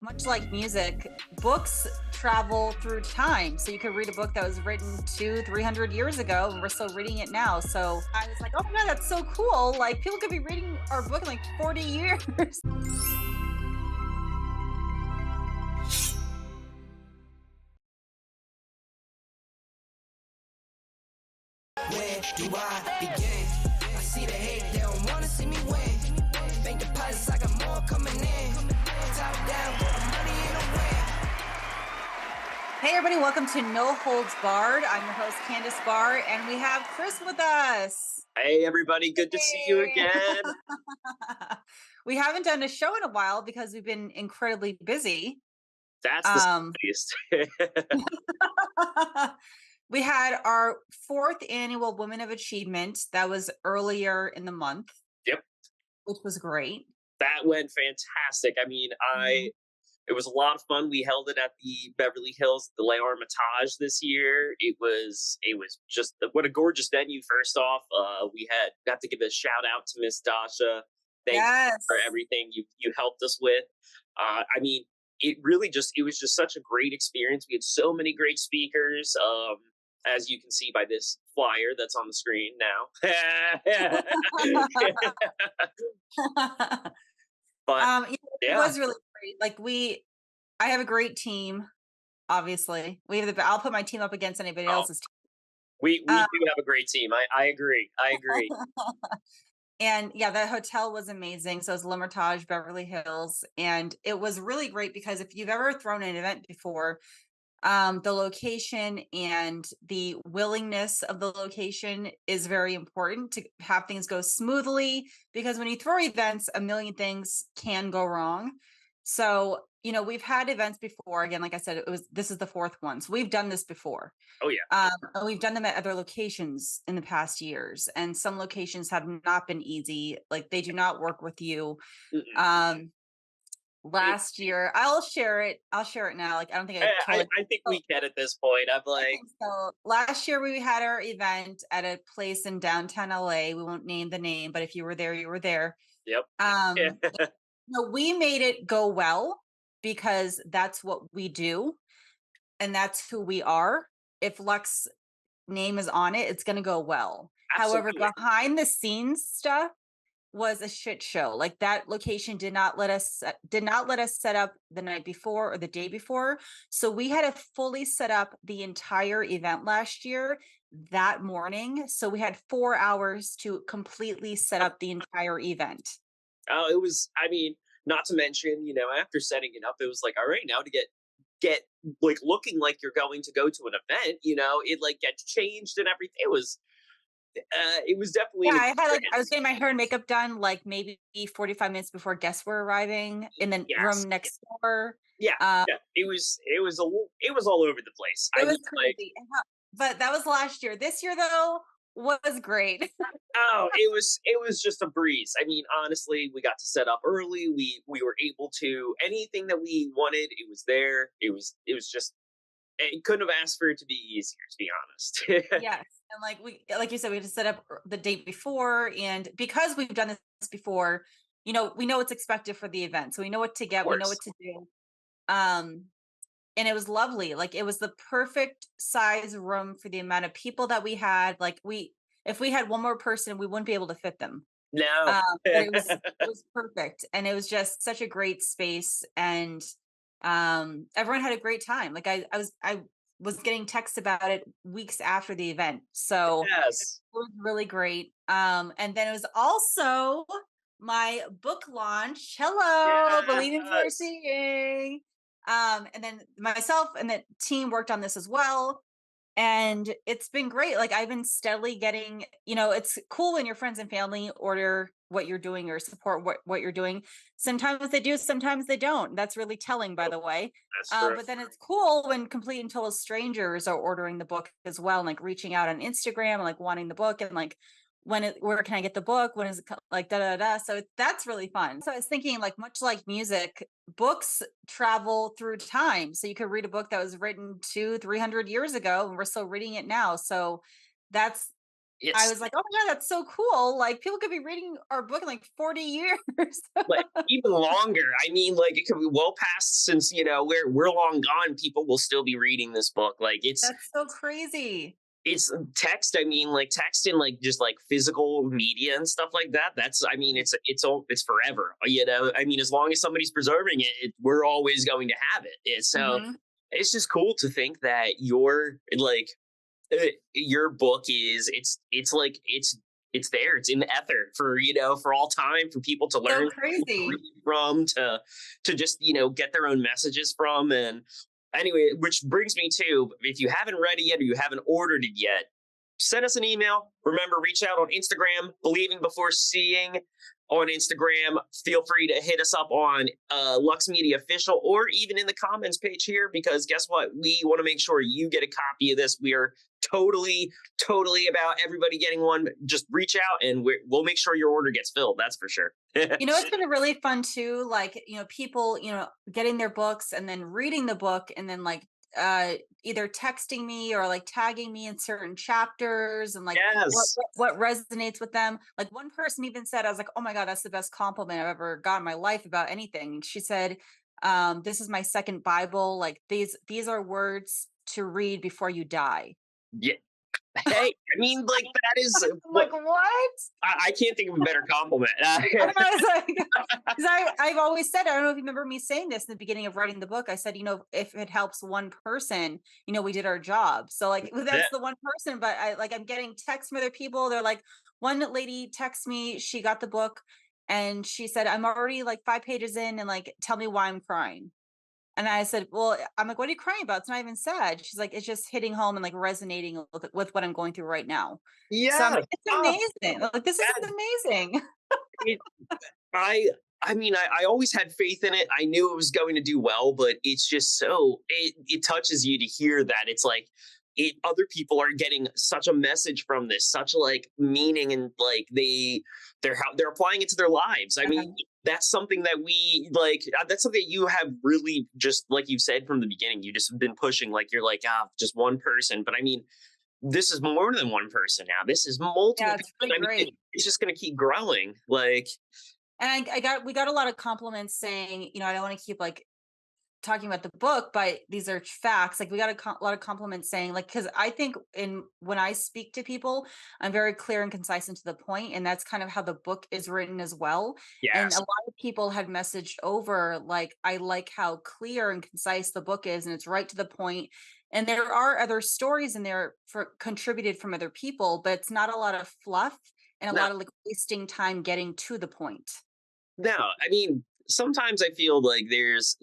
Much like music, books travel through time. So you could read a book that was written 300 years ago and we're still reading it now. So I was like, oh my God, that's so cool. Like people could be reading our book in like 40 years. Where do I begin? I see the hate, they don't wanna see me win. Bank deposits, I got more coming in. Top down, put the money in a win. Hey everybody, welcome to No Holds Barred. I'm your host, Candice Bar, and we have Chris with us. Hey everybody, good to see you again. We haven't done a show in a while because we've been incredibly busy. That's the least. We had our 4th annual Women of Achievement that was earlier in the month. Yep. Which was great. That went fantastic. I mean, it was a lot of fun. We held it at the Beverly Hills, the Le Hermitage this year. It was just what a gorgeous venue. First off, we got to give a shout out to Miss Dasha. Thanks for everything you helped us with. I mean, it was just such a great experience. We had so many great speakers. As you can see by this flyer that's on the screen now. But it was really great. Like I have a great team. Obviously, I'll put my team up against anybody else's team. We do have a great team. I agree. And yeah, the hotel was amazing. So it was L'Hermitage, Beverly Hills, and it was really great because if you've ever thrown an event before, the location and the willingness of the location is very important to have things go smoothly, because when you throw events, a million things can go wrong. So, we've had events before. Again, like I said, this is the 4th one. So we've done this before. Oh yeah. And we've done them at other locations in the past years. And some locations have not been easy. Like they do not work with you. Last year, I'll share it now. Like I don't think I think we can at this point. I'm like, so last year we had our event at a place in downtown LA. We won't name the name, but if you were there, you were there. Yep. We made it go well because that's what we do and that's who we are. If Luxe name is on it, it's going to go well. Absolutely. However, behind the scenes stuff was a shit show. Like that location did not let us set up the night before or the day before. So we had to fully set up the entire event last year that morning. So we had 4 hours to completely set up the entire event. Oh, it was, I mean, not to mention, after setting it up, it was like, all right, now to get like looking like you're going to go to an event, it like gets changed and everything. It was definitely I was getting my hair and makeup done like maybe 45 minutes before guests were arriving in the room next door. Yeah, it was all over the place. It was crazy. But that was last year. This year though was great. It was just a breeze. I mean, honestly, we got to set up early. We were able to, anything that we wanted, it was there. It was just, it couldn't have asked for it to be easier, to be honest. Yes. And like you said, we had to set up the date before, and because we've done this before, we know what's expected for the event. So we know what to get, we know what to do. And it was lovely. Like it was the perfect size room for the amount of people that we had. Like if we had one more person, we wouldn't be able to fit them. No. It was perfect. And it was just such a great space. And everyone had a great time. Like I was getting texts about it weeks after the event. So yes. It was really great. And then it was also my book launch. Hello, Believing Before Seeing. And then myself and the team worked on this as well. And it's been great. Like I've been steadily getting, it's cool when your friends and family order what you're doing or support what you're doing. Sometimes they do, sometimes they don't. That's really telling, by the way. But then it's cool when complete and total strangers are ordering the book as well, and like reaching out on Instagram and like wanting the book and like, where can I get the book? When is it like So that's really fun. So I was thinking, like, much like music, books travel through time. So you could read a book that was written 300 years ago and we're still reading it now. So that's I It's was like, oh my God, that's so cool. Like people could be reading our book in like 40 years. like even longer. I mean, like it could be well past since we're long gone. People will still be reading this book. Like That's so crazy. it's text. I mean, like text and like just like physical media and stuff like that. That's I mean, it's forever. I mean, as long as somebody's preserving we're always going to have it. So Hmm. it's just cool to think that your book is it's there. It's in the ether for for all time for people to So learn crazy. from to just get their own messages from. And anyway, which brings me to, if you haven't read it yet or you haven't ordered it yet, send us an email. Remember, reach out on Instagram, Believing Before Seeing on Instagram. Feel free to hit us up on Luxe Media Official or even in the comments page here, because guess what? We want to make sure you get a copy of this. We are totally about everybody getting one. Just reach out and we'll make sure your order gets filled. That's for sure. It's been really fun too. Like, people, getting their books and then reading the book and then like either texting me or like tagging me in certain chapters and like Yes. what resonates with them. Like one person even said, I was like, oh my God, that's the best compliment I've ever got in my life about anything. She said, this is my second Bible. Like these are words to read before you die. Yeah. Hey, I mean, like that is I'm like, what? I can't think of a better compliment. I was like, because I've always said, I don't know if you remember me saying this in the beginning of writing the book. I said, if it helps one person, we did our job. So like Yeah. that's the one person, but I'm getting texts from other people. They're like, one lady texts me, she got the book and she said, I'm already like 5 pages in and like, tell me why I'm crying. And I said, well, I'm like, what are you crying about? It's not even sad. She's like, it's just hitting home and like resonating with what I'm going through right now. So I'm Yeah. like, it's amazing. Like, this is That- amazing. it- I mean, I always had faith in it. I knew it was going to do well, but it's just it touches you to hear that it's like other people are getting such a message from this, such like meaning, and like they're applying it to their lives. I mean, that's something that we like. That's something that you have really, just like you said from the beginning, you just been pushing. Like you're like, just one person, but I mean, this is more than one person now. This is multiple Yeah, it's people. really I mean, great. it's just going to keep growing. Like, And we got a lot of compliments saying, I don't want to keep like talking about the book, but these are facts. Like we got a lot of compliments saying like, because I think when I speak to people, I'm very clear and concise and to the point, and that's kind of how the book is written as well. And a yes, lot of people had messaged over like, I like how clear and concise the book is, and it's right to the point. And there are other stories in there contributed from other people, but it's not a lot of fluff and a no, lot of like wasting time getting to the point. no. I mean, sometimes I feel like there's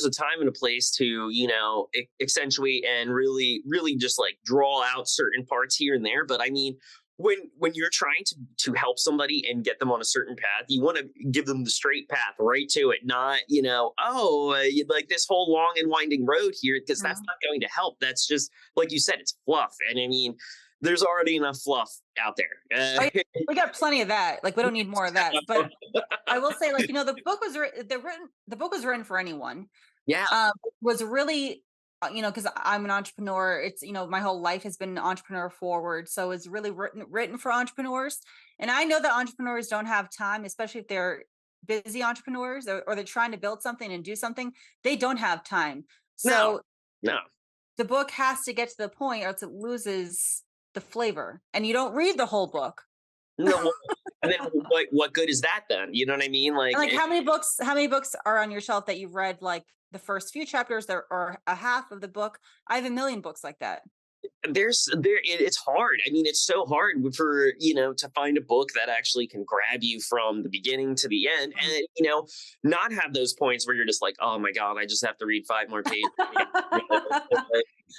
a time and a place to accentuate and really just like draw out certain parts here and there. But I mean, when you're trying to help somebody and get them on a certain path, you want to give them the straight path right to it, not like this whole long and winding road here, because that's not going to help. That's just like you said, it's fluff. And I mean, there's already enough fluff out there. We got plenty of that. Like we don't need more of that. But I will say, like, the book was the book was written for anyone. Yeah. Was really, because I'm an entrepreneur. It's my whole life has been entrepreneur forward, so it's really written for entrepreneurs. And I know that entrepreneurs don't have time, especially if they're busy entrepreneurs or they're trying to build something and do something. They don't have time. No. So No. the book has to get to the point, or else it loses the flavor, and you don't read the whole book. No. And then what good is that then? You know what I mean? Like, And like how many books are on your shelf that you've read like the first few chapters there or a half of the book? I have a million books like that. it's hard. I mean, it's so hard for to find a book that actually can grab you from the beginning to the end, and not have those points where you're just like, oh my god, I just have to read 5 more pages.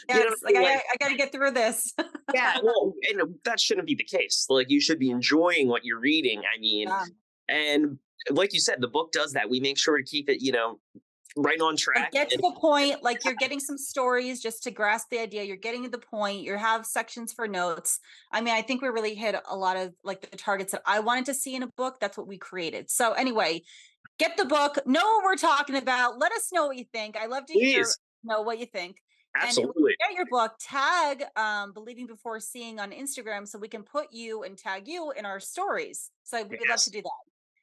Yeah, it's like I got to get through this. Yeah, well, and that shouldn't be the case. Like, you should be enjoying what you're reading. I mean, Yeah. and like you said, the book does that. We make sure to keep it right on Like, track. get to the point. Like you're getting some stories just to grasp the idea. You're getting to the point. You have sections for notes. I mean, I think we really hit a lot of like the targets that I wanted to see in a book. That's what we created. So anyway, get the book. Know what we're talking about. Let us know what you think. I love to hear Please. know what you think. And when Absolutely. you get your book, tag Believing Before Seeing on Instagram so we can put you and tag you in our stories. So we'd love to Yes. do that.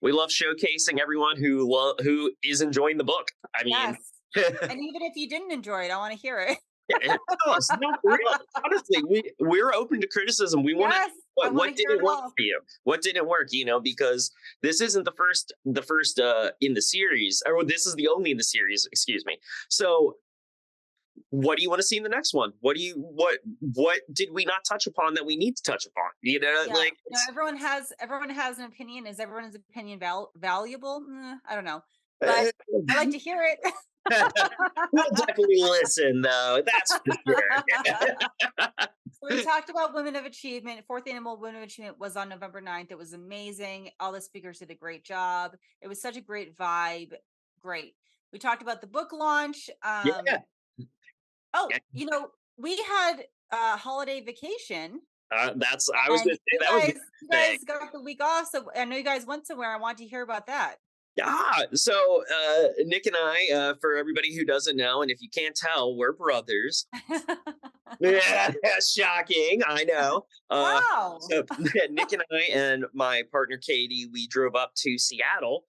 We love showcasing everyone who is enjoying the book. I mean, Yes. And even if you didn't enjoy it, I want to hear it. yeah, no, it's not for real. Honestly, we're open to criticism. We want to Yes, I want what to hear didn't it work all. for you? What didn't work? Because this isn't the first in the series, or this is the only in the series, excuse me. So what do you want to see in the next one? What did we not touch upon that we need to touch upon? Yeah, Like everyone has an opinion. Is everyone's opinion valuable? I don't know, but I like to hear it. we'll definitely listen though. That's for sure. We talked about Women of Achievement. Fourth Annual Women of Achievement was on November 9th. It was amazing. All the speakers did a great job. It was such a great vibe. Great. We talked about the book launch. Yeah. Oh, we had a holiday vacation. That's I was And gonna say that was the you thing. guys got the week off, so I know you guys went somewhere. I want to hear about that. So Nick and I, for everybody who doesn't know, and if you can't tell, we're brothers. Yeah, shocking. I know. Wow. So Nick and I and my partner Katie, we drove up to Seattle,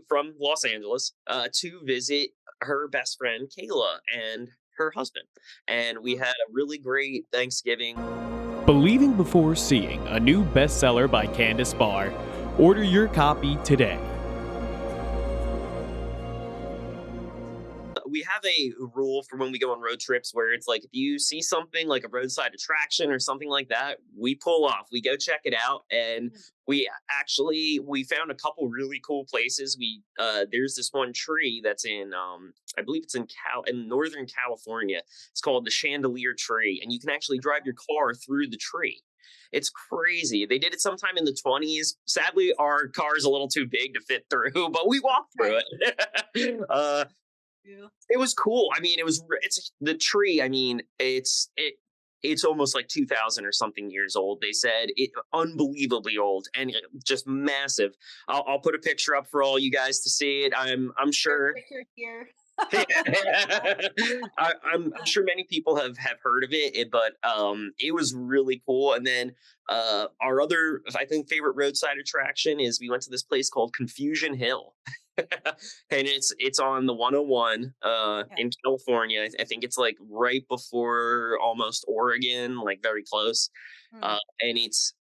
from Los Angeles, to visit her best friend Kayla and her husband, and we had a really great Thanksgiving. Believing Before Seeing, a new bestseller by Candice Bar. Order your copy today. We have a rule for when we go on road trips where it's like if you see something like a roadside attraction or something like that, we pull off, we go check it out, and we found a couple really cool places. There's this one tree that's in I believe it's in Northern California. It's called the Chandelier tree, and you can actually drive your car through the tree. It's crazy. They did it sometime in the 20s. Sadly, our car is a little too big to fit through, but we walked through it. It was cool. I mean, it's the tree. I mean, it's almost like 2000 or something years old. They said it unbelievably old and just massive. I'll put a picture up for all you guys to see it. I'm sure. Here. I'm sure many people have heard of it, but it was really cool. And then our other, I think, favorite roadside attraction is we went to this place called Confusion Hill. And it's on the 101 in California. I think it's like right before almost Oregon, like very close. And it's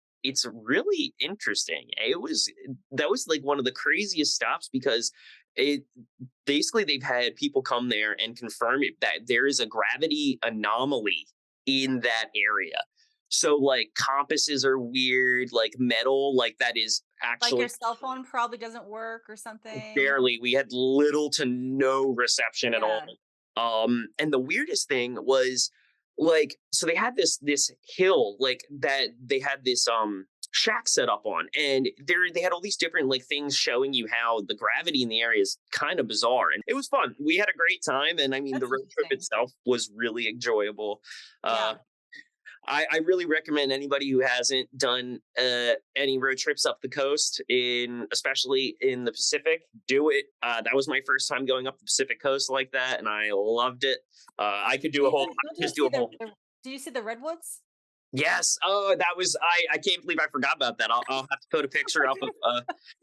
really interesting. That was like one of the craziest stops because it basically they've had people come there and confirm that there is a gravity anomaly in that area. So like compasses are weird, like metal, like that is Like actually your cell phone probably doesn't work or something. barely. We had little to no reception at all. And the weirdest thing was like, so they had this hill like that they had this shack set up on, and they had all these different like things showing you how the gravity in the area is kind of bizarre, and it was fun. We had a great time, and I mean That's the road trip interesting. itself was really enjoyable. Yeah. I really recommend anybody who hasn't done any road trips up the coast, especially in the Pacific, do it. That was my first time going up the Pacific coast like that, and I loved it. I could do a whole. Just do a whole. Did you see the redwoods? Yes. Oh, that was. I can't believe I forgot about that. I'll have to put a picture up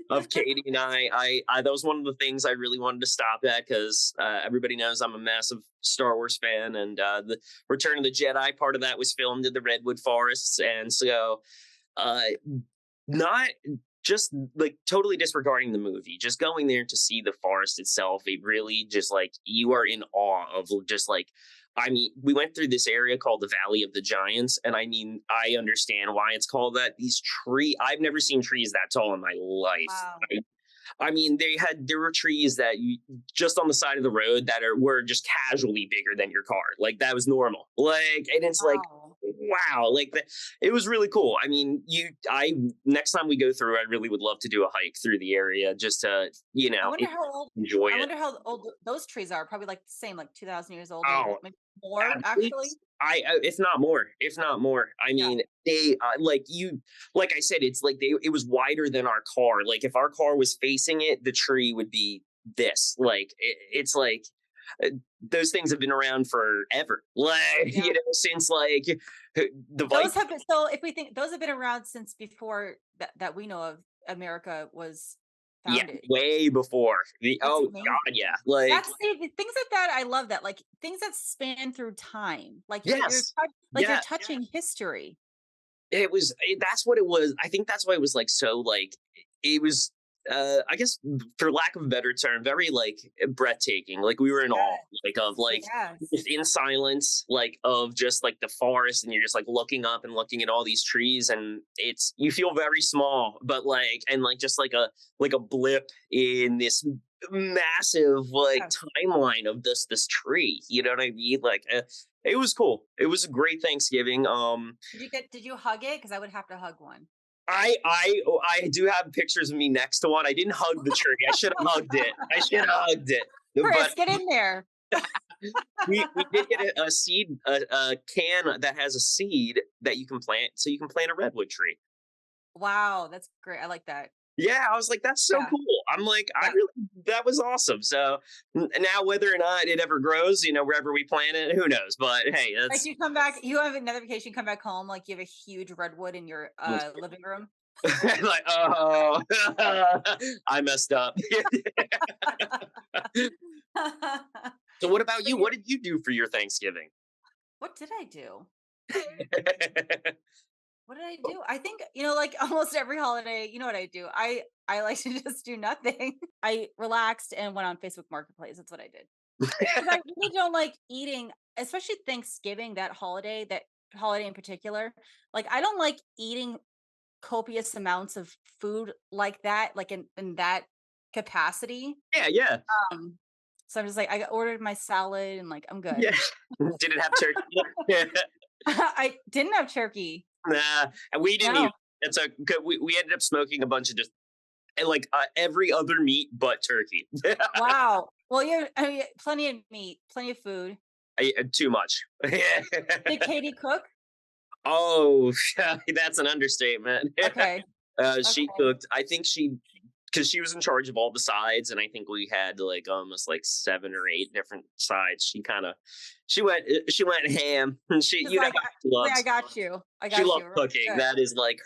of Katie and I. That was one of the things I really wanted to stop at because everybody knows I'm a massive Star Wars fan, and the Return of the Jedi part of that was filmed in the Redwood Forests, and so not just like totally disregarding the movie, just going there to see the forest itself. It really just like you are in awe of just like. I mean, we went through this area called the Valley of the Giants, and I mean, I understand why it's called that. I've never seen trees that tall in my life. Wow. I mean, there were trees that you just on the side of the road that were just casually bigger than your car. Like that was normal. Like, and it's like, wow, like it was really cool. I mean, next time we go through, I really would love to do a hike through the area just to, enjoy it. I wonder how old those trees are. Probably like the same, like 2,000 years old, Oh, maybe more actually. If not more. I mean, they like I said, it's like it was wider than our car. Like if our car was facing it, the tree would be this. Like it's like those things have been around forever. Like, Yeah. since like the Those have been, so if we think those have been around since before that we know of, America was yeah, founded. way before That's oh amazing. God, yeah. Like, That's the things like that. I love that. Like things that span through time. Like yes. you're Yeah. touching history. That's what it was. I think that's why it was like so like it was I guess for lack of a better term, very like breathtaking. Like we were in awe, like of like Yes. just in silence, like of just like the forest, and you're just like looking up and looking at all these trees, and it's you feel very small, but like and like just like a blip in this massive like Yes. timeline of this tree. You know what I mean? Like it was cool. It was a great Thanksgiving. Did you hug it? Because I would have to hug one. I do have pictures of me next to one. I didn't hug the tree. I should have hugged it. I should have hugged it. Chris, But get in there. we did get a seed, a can that has a seed that you can plant, so you can plant a redwood tree. Wow, that's great. I like that. Yeah, I was like, that's so Yeah. cool. I'm like, Yeah. that was awesome. So now, whether or not it ever grows, wherever we plant it, who knows? But hey, Like that's you come back, you have another vacation, come back home, like you have a huge redwood in your living room. like, oh, I messed up. So, what about you? What did you do for your Thanksgiving? What did I do? What did I do? I think, like almost every holiday, you know what I do? I like to just do nothing. I relaxed and went on Facebook Marketplace. That's what I did. Because I really don't like eating, especially Thanksgiving, that holiday in particular. Like I don't like eating copious amounts of food like that, like in that capacity. Yeah, yeah, So I'm just like, I ordered my salad and like I'm good. yeah. Did it have turkey? I didn't have turkey. Nah, and we didn't No. even. And so we ended up smoking a bunch of just like every other meat but turkey. Wow. Well, I mean, plenty of meat, plenty of food. Too much. Did Katie cook? Oh, that's an understatement. Okay. She Okay. cooked. I think because she was in charge of all the sides, and I think we had like almost like 7 or 8 different sides. She went ham. And she, She's you know, like, how she loves. I got you. I got She you. loved Right, cooking. good. That is like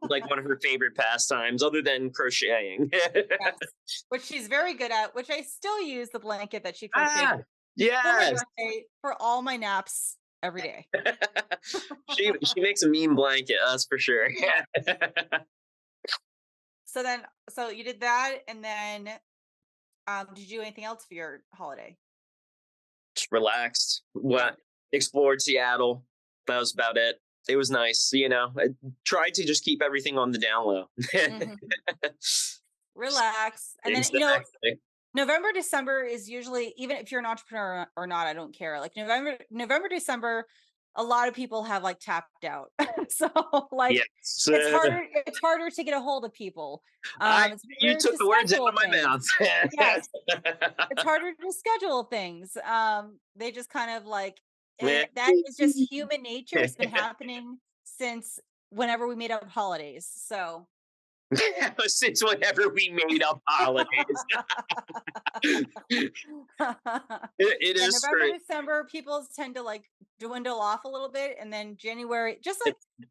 like one of her favorite pastimes, other than crocheting. Yes. Which she's very good at, which I still use the blanket that she crocheted Ah, for my yes. birthday for all my naps every day. She makes a mean blanket, that's for sure. So you did that, and then did you do anything else for your holiday? Just relaxed. What explored Seattle. That was about it. It was nice, I tried to just keep everything on the down low. Mhm. Relax, and then Exactly. November, December is usually, even if you're an entrepreneur or not, I don't care. Like November, December, a lot of people have like tapped out. So like Yes. it's harder to get a hold of people. It's You harder took to the words out schedule of my things. mouth. Yes. It's harder to schedule things. They just kind of like, and that is just human nature. It's been happening since whenever we made up holidays. So Since whenever we made up holidays. It yeah, is November, true. December, people tend to like dwindle off a little bit, and then January, just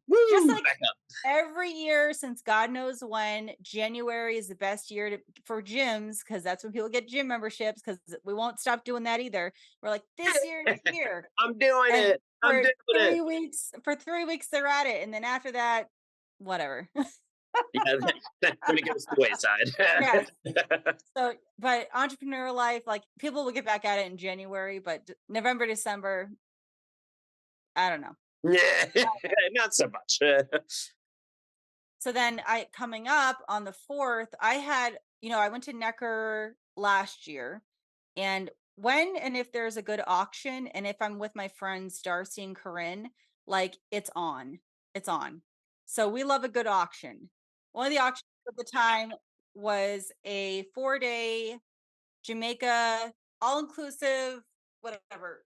Woo, like back up. every year since God knows when, January is the best year for gyms, because that's when people get gym memberships. Because we won't stop doing that either. We're like, this year is here, I'm doing and it. I'm for doing it. 3 weeks, they're at it, and then after that, whatever. Yeah, when it goes to the wayside. Yes. So, but entrepreneurial life, like people will get back at it in January, but November, December, I don't know. Yeah, not so much. So then coming up on the 4th, I had, I went to Necker last year, and when and if there's a good auction, and if I'm with my friends Darcy and Corinne, like it's on. It's on. So we love a good auction. One of the auctions at the time was a 4-day Jamaica, all inclusive, whatever,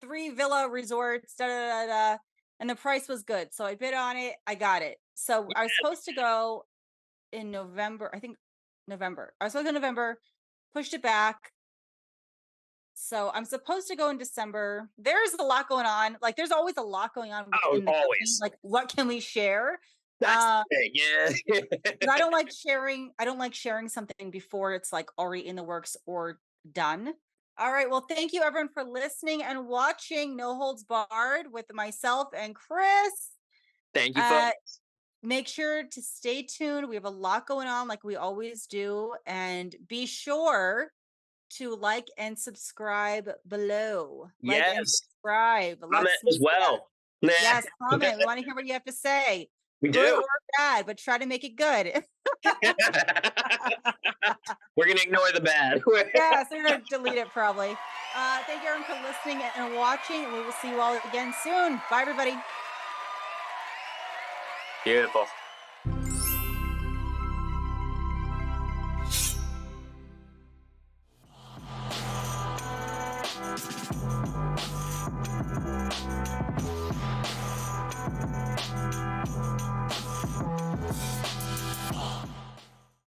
3 villa resorts, da da da da, and the price was good. So I bid on it. I got it. So I was supposed to go in November. I think November. I was supposed to go in November, pushed it back. So I'm supposed to go in December. There's a lot going on. Like there's always a lot going on Oh, within the company. always. Like what can we share? That's Um, the thing, yeah. 'Cause I don't like sharing something before it's like already in the works or done. All right. Well, thank you everyone for listening and watching No Holds Barred with myself and Chris. Thank you, Uh, folks. make sure to stay tuned. We have a lot going on like we always do. And be sure to like and subscribe below. Like and Yes. subscribe. Comment Let's see as well. Yes, comment. We want to hear what you have to say. We Good do. or bad, but try to make it good. We're going to ignore the bad. Yes, we're going to delete it probably. Thank you everyone for listening and watching. We will see you all again soon. Bye, everybody. Beautiful.